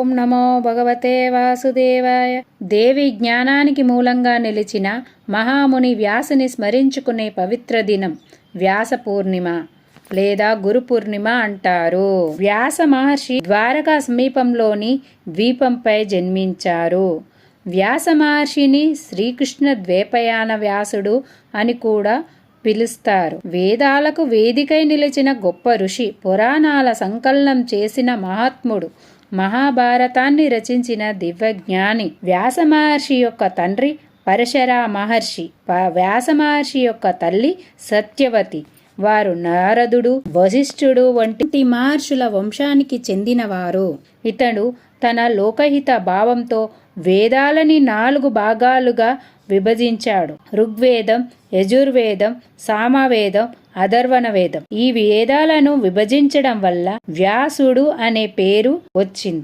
ఓం నమో భగవతే వాసుదేవాయ. దేవి జ్ఞానానికి మూలంగా నిలిచిన మహాముని వ్యాసుని స్మరించుకునే పవిత్ర దినం వ్యాస పూర్ణిమ లేదా గురు పూర్ణిమ అంటారు. వ్యాస మహర్షి ద్వారకా సమీపంలోని ద్వీపంపై జన్మించారు. వ్యాస మహర్షిని శ్రీకృష్ణ ద్వైపాయన వ్యాసుడు అని కూడా పిలుస్తారు. వేదాలకు వేదికై నిలిచిన గొప్ప ఋషి, పురాణాల సంకలనం చేసిన మహాత్ముడు, మహాభారతాన్ని రచించిన దివ్యజ్ఞాని. వ్యాస మహర్షి యొక్క తండ్రి పరశరా మహర్షి, వ్యాస మహర్షి యొక్క తల్లి సత్యవతి. వారు నారదుడు, వశిష్ఠుడు వంటి మహర్షుల వంశానికి చెందినవారు. ఇతడు తన లోకహిత భావంతో వేదాలని 4 భాగాలుగా విభజించాడు. ఋగ్వేదం, యజుర్వేదం, సామవేదం, అథర్వణ వేదం. ఈ వేదాలను విభజించడం వల్ల వ్యాసుడు అనే పేరు వచ్చింది.